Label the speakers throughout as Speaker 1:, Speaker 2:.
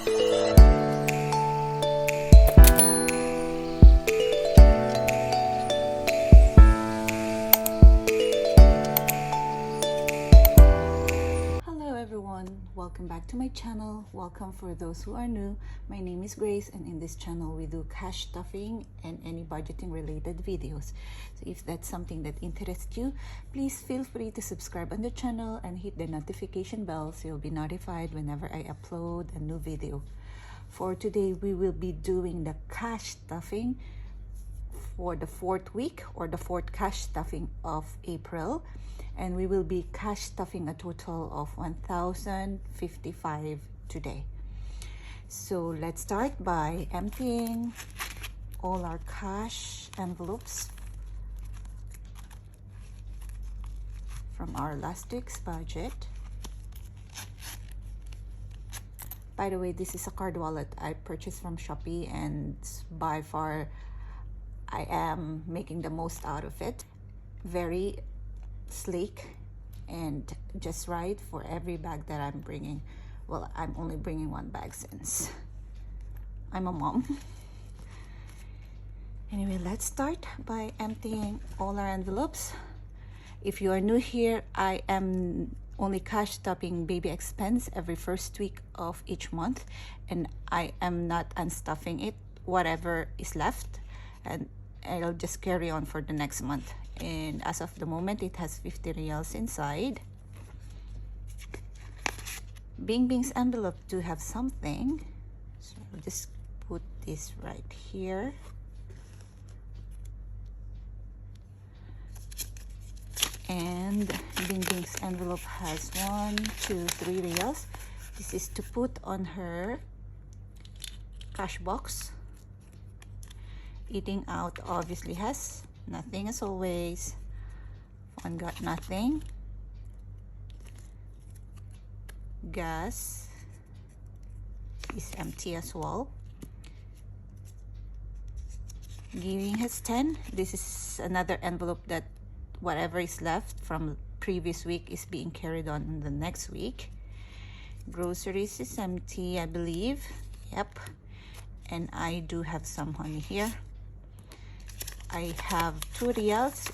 Speaker 1: Hello everyone, welcome back to my channel. Welcome for those who are new. My name is Grace, and in this channel we do cash stuffing and any budgeting related videos. So if that's something that interests you, please feel free to subscribe on the channel and hit the notification bell so you'll be notified whenever I upload a new video. For today, we will be doing the cash stuffing for the fourth week, or the fourth cash stuffing of April, and we will be cash stuffing a total of 1,055 today. So let's start by emptying all our cash envelopes from our last week's budget. By the way, this is a card wallet I purchased from Shopee, and by far I am making the most out of it. Very sleek and just right for every bag that I'm bringing. Well, I'm only bringing one bag since I'm a mom. Anyway, let's start by emptying all our envelopes. If you are new here, I am only cash stuffing baby expense every first week of each month, and I am not unstuffing it. Whatever is left, and I'll just carry on for the next month. And as of the moment, it has 50 Riyals inside. Bing Bing's envelope do have something, so I'll just put this right here. And Bing Bing's envelope has 1, 2, 3 Riyals. This is to put on her cash box. Eating out obviously has nothing as always. One got nothing. Gas is empty as well. Giving has 10. This is another envelope that whatever is left from previous week is being carried on in the next week. Groceries is empty, I believe. Yep. And I do have some honey here. I have 2 Riyals,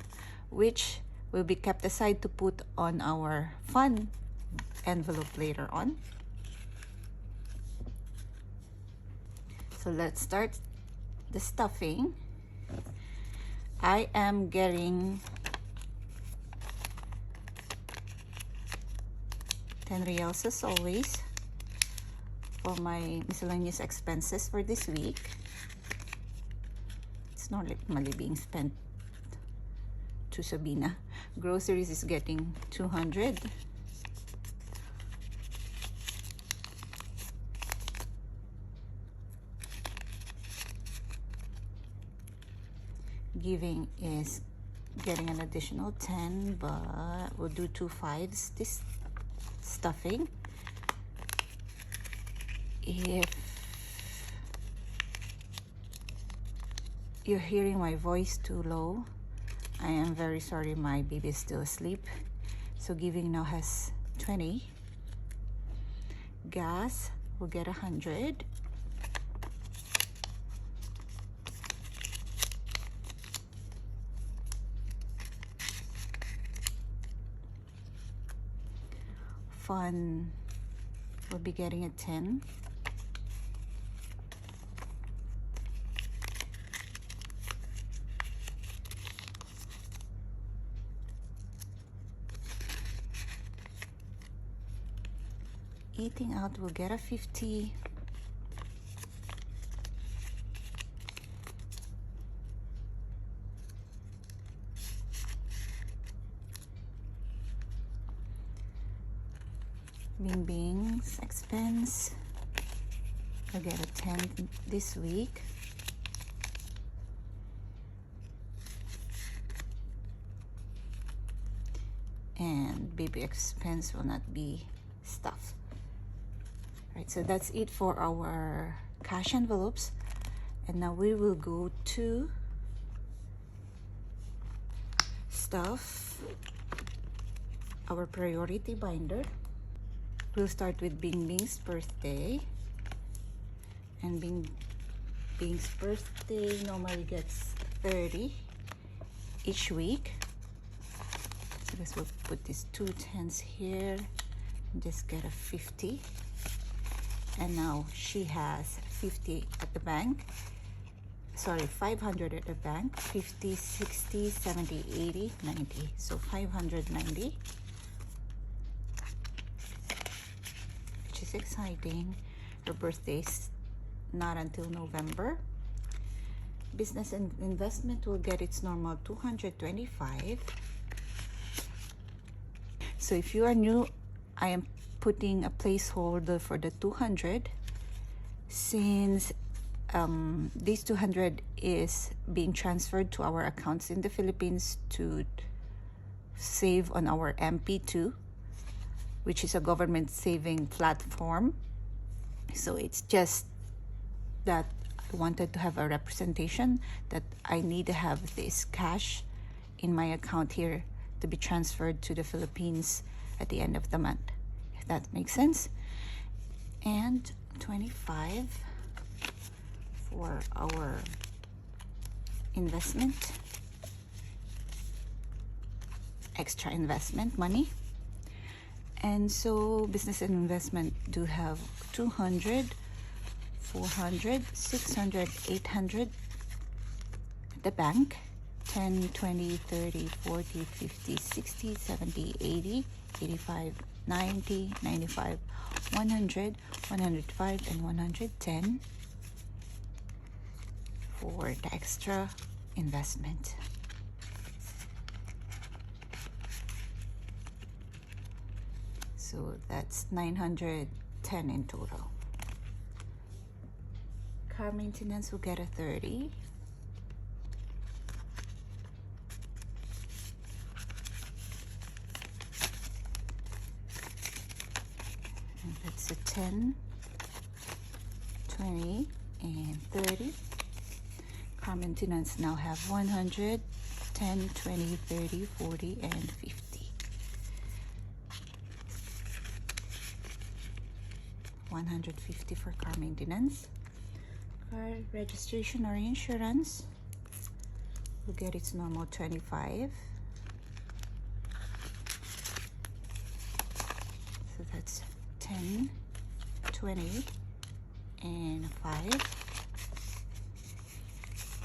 Speaker 1: which will be kept aside to put on our fun envelope later on. So let's start the stuffing. I am getting 10 Riyals as always for my miscellaneous expenses for this week. It's normally being spent to Sabina. Groceries is getting 200. Giving is getting an additional 10, but we'll do 2 5s this stuffing. If you're hearing my voice too low, I am very sorry. My baby is still asleep. So Giving now has 20. Gas will get 100. Fun will be getting a 10. Eating out will get a 50. Bing Bing's expense will get a 10 this week. And baby expense will not be stuffed. Right, so that's it for our cash envelopes. And now we will go to stuff our priority binder. We'll start with Bing Bing's birthday. And Bing's birthday normally gets 30 each week. So this will put these 2 10s here and just get a 50. And now she has 50 at the bank. Sorry, 500 at the bank. 50, 60, 70, 80, 90. So 590. Which is exciting. Her birthday's not until November. Business and investment will get its normal 225. So if you are new, I am putting a placeholder for the 200 since this 200 is being transferred to our accounts in the Philippines to save on our MP2, which is a government saving platform. So it's just that I wanted to have a representation that I need to have this cash in my account here to be transferred to the Philippines at the end of the month, if that makes sense. And 25 for our investment, extra investment money. And so business and investment do have 200, 400, 600, 800 at the bank. 10, 20, 30, 40, 50, 60, 70, 80, 85, 90, 95, 100, 105, and 110 for the extra investment. So that's 910 in total. Car maintenance will get a 30. And that's a 10, 20, and 30. Car maintenance now have 100, 10, 20, 30, 40, and 50. 150 for car maintenance. Car registration or insurance will get its normal 25. So that's 10, 20, and 5.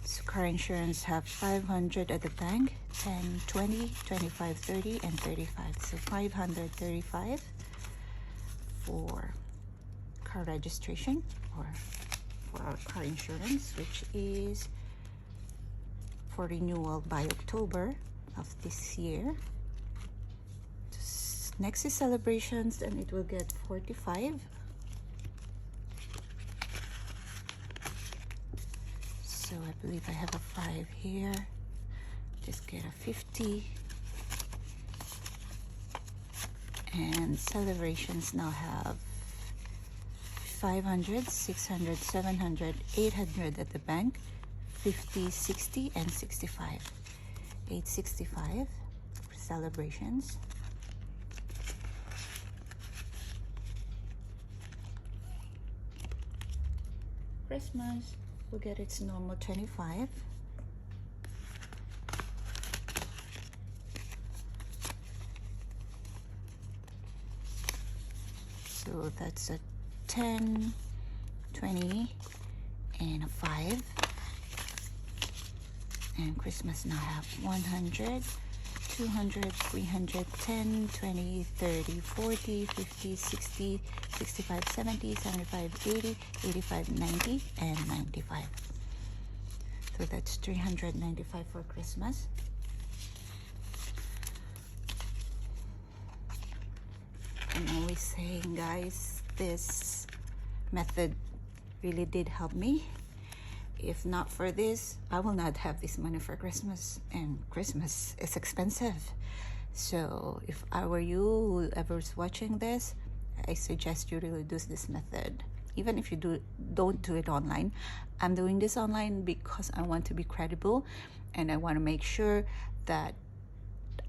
Speaker 1: So car insurance have 500 at the bank, 10, 20, 25, 30, and 35. So 535 for car registration or for our car insurance, which is for renewal by October of this year. Next is celebrations, and it will get 45. So I believe I have a 5 here. Just get a 50. And celebrations now have 500, 600, 700, 800 at the bank, 50, 60, and 65. 865 for celebrations. Christmas will get its normal 25. So that's a 10, 20, and a 5. And Christmas now have 100, 200, 300, 10, 20, 30, 40, 50, 60, 65, 70, 75, 80, 85, 90, and 95. So that's 395 for Christmas. I'm always saying, guys, this method really did help me. If not for this, I will not have this money for Christmas, and Christmas is expensive. So if I were you, whoever's watching this, I suggest you really do this method. Even if you don't do it online. I'm doing this online because I want to be credible, and I want to make sure that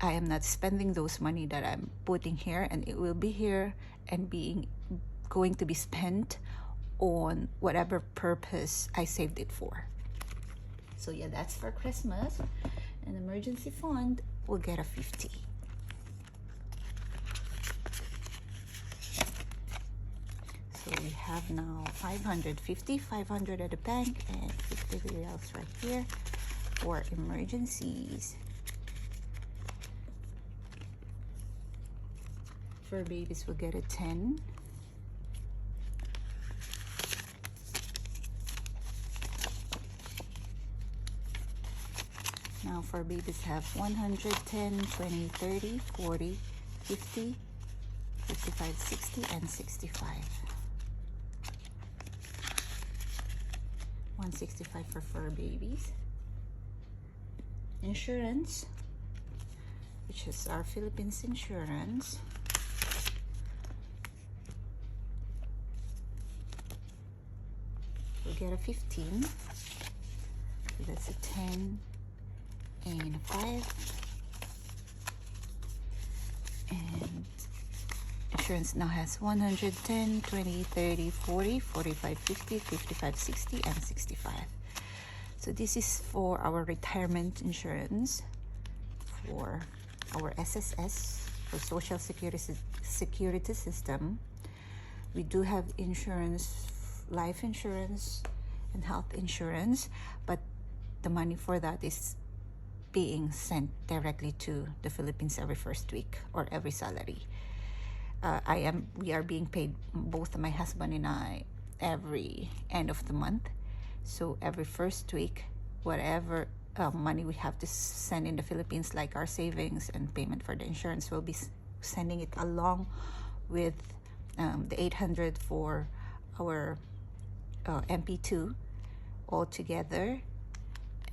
Speaker 1: I am not spending those money that I'm putting here, and it will be here and going to be spent on whatever purpose I saved it for. So yeah, that's for Christmas. An emergency fund will get a 50. So we have now 550, 500 at the bank, and 50 Riyals right here for emergencies. For babies, we'll get a 10. Now for babies have 100, 10, 20, 30, 40, 50, 55, 60, and 65. 165 for fur babies. Insurance, which is our Philippines insurance. We'll get a 15. So that's a 10 and a 5. And insurance now has 110, 20, 30, 40, 45, 50, 55, 60, and 65. So this is for our retirement insurance, for our SSS, for Social Security System. We do have insurance, life insurance and health insurance, but the money for that is being sent directly to the Philippines every first week or every salary. We are being paid, both my husband and I, every end of the month. So every first week, whatever money we have to send in the Philippines, like our savings and payment for the insurance, we'll be sending it along with the 800 for our MP2 all together,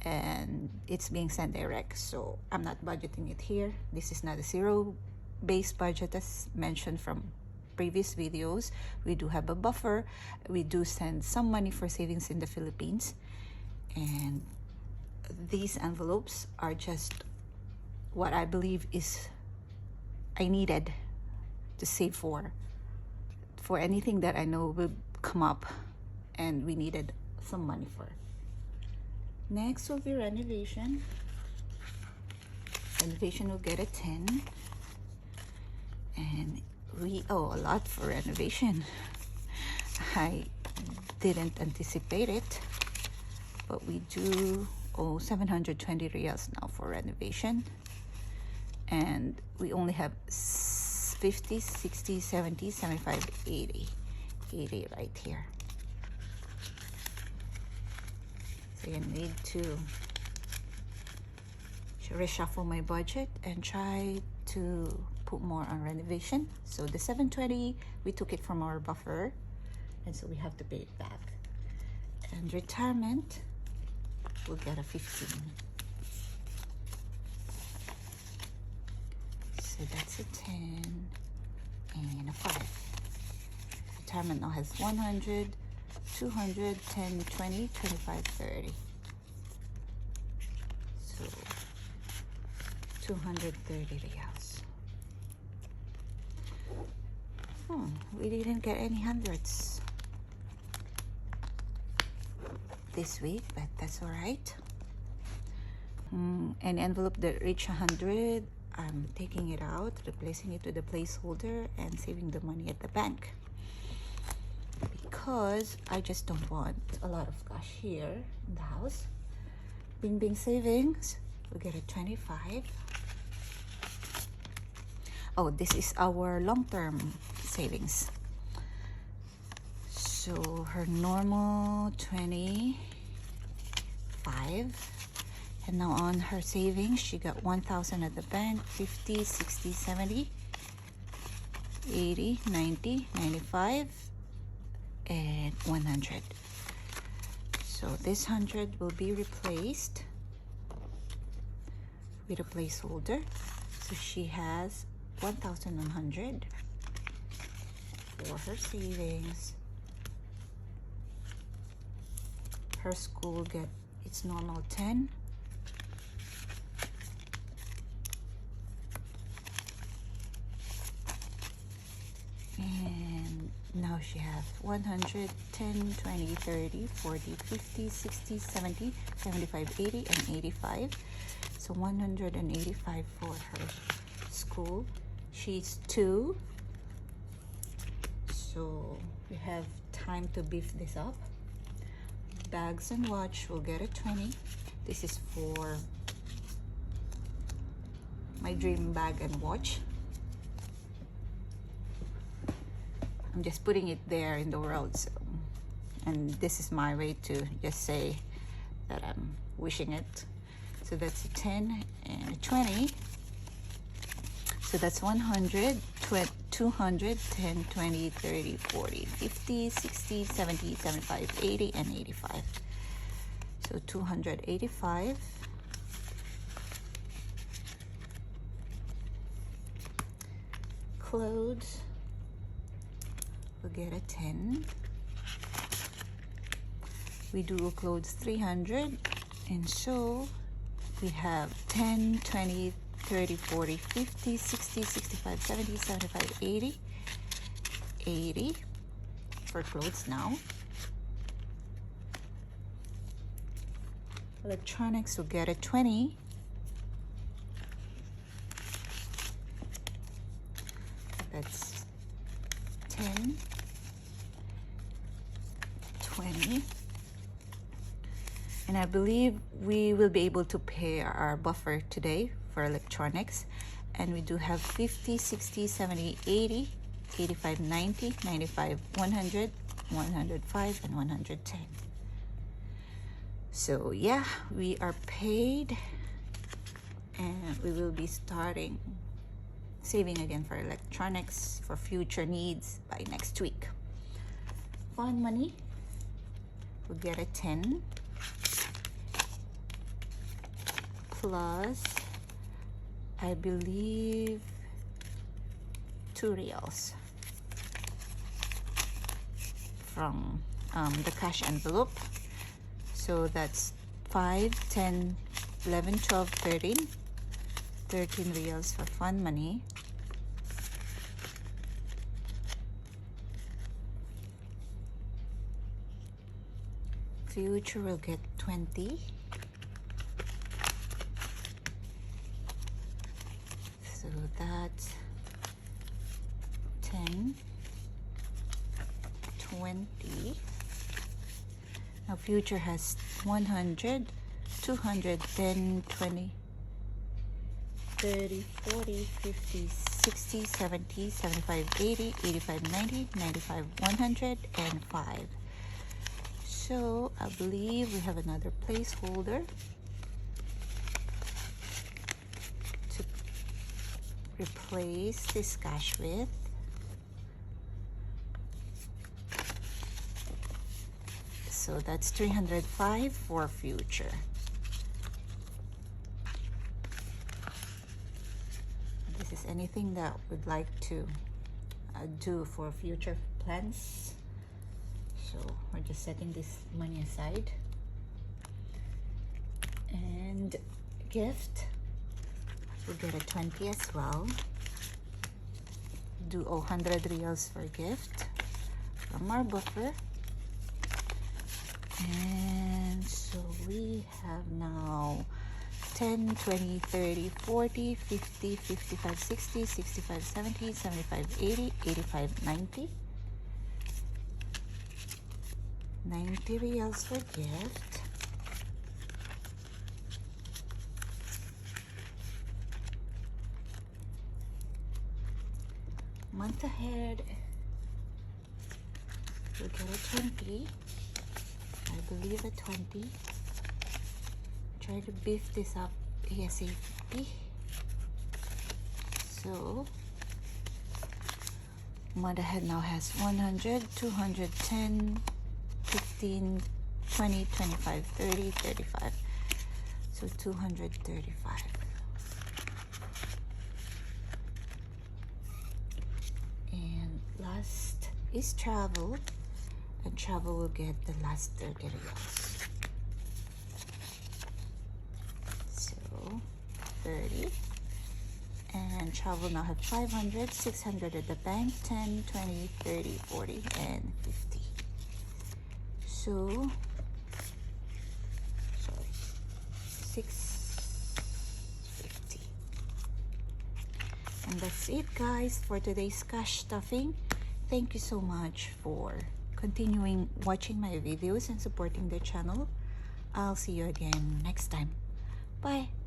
Speaker 1: and it's being sent direct. So I'm not budgeting it here. This is not a zero-based budget as mentioned from previous videos. We do have a buffer. We do send some money for savings in the Philippines, and these envelopes are just what I believe is I needed to save for anything that I know will come up and we needed some money for. Next will be renovation. Renovation will get a 10, and we owe a lot for renovation. I didn't anticipate it, but we do owe 720 Riyals now for renovation, and we only have 50, 60, 70, 75, 80 right here. So I need to reshuffle my budget and try to put more on renovation. So the 720, we took it from our buffer, and so we have to pay it back. And retirement, we'll get a 15. So that's a 10 and a 5. Retirement now has 100, 200, 10, 20, 25, 30. So 230 Riyals. We didn't get any hundreds this week, but that's all right. An envelope that reached 100, I'm taking it out, replacing it with a placeholder, and saving the money at the bank, because I just don't want a lot of cash here in the house. Bing Bing savings, we get a 25. Oh, this is our long-term savings. So her normal 25, and now on her savings she got 1,000 at the bank, 50, 60, 70, 80, 90, 95, and 100. So this 100 will be replaced with a placeholder. So she has 1,100 for her savings. Her school get its normal 10. And now She has 100, 10, 20, 30, 40, 50, 60, 70, 75, 80, and 85. So 185 for her school. She's 2. So we have time to beef this up. Bags and watch will get a 20. This is for my dream bag and watch. I'm just putting it there in the world, so, and this is my way to just say that I'm wishing it. So that's a 10 and a 20. So that's 100, 200, 10, 20, 30, 40, 50, 60, 70, 75, 80, and 85. So 285. Clothes, we'll get a 10. We do clothes 300, and so we have 10, 20, 30, 40, 50, 60, 65, 70, 75, 80, 80 for clothes now. Electronics will get a 20. That's 10, 20. And I believe we will be able to pay our buffer today for electronics. And we do have 50, 60, 70, 80, 85, 90, 95, 100, 105, and 110. So yeah, we are paid, and we will be starting saving again for electronics for future needs by next week. Fund money, we'll get a 10 plus, I believe, 2 Riyals from the cash envelope. So that's 5, 10, 11, 12, 13. 13 Riyals for fund money. Future will get 20. So that's 10, 20. Now future has 100, 200, 10, 20, 30, 40, 50, 60, 70, 75, 80, 85, 90, 95, 100, and 5. So I believe we have another placeholder to replace this cash with. So that's 305 for future. This is anything that we'd like to do for future plans. So we're just setting this money aside. And gift, we'll get a 20 as well. Do 100 Riyals for gift from our buffer. And so we have now 10, 20, 30, 40, 50, 55, 60, 65, 70, 75, 80, 85, 90. 90 Riyals for gift. Month ahead, we'll get a 20. I believe a 20. Try to beef this up ASAP. So month ahead now has 100, 210, 15, 20, 25, 30, 35. So 235. And last is travel. And travel will get the last 30 Riyals. So 30 and travel now have 500, 600 at the bank, 10, 20, 30, 40, and 50. So, sorry, 650. And that's it, guys, for today's cash stuffing. Thank you so much for continuing watching my videos and supporting the channel. I'll see you again next time. Bye.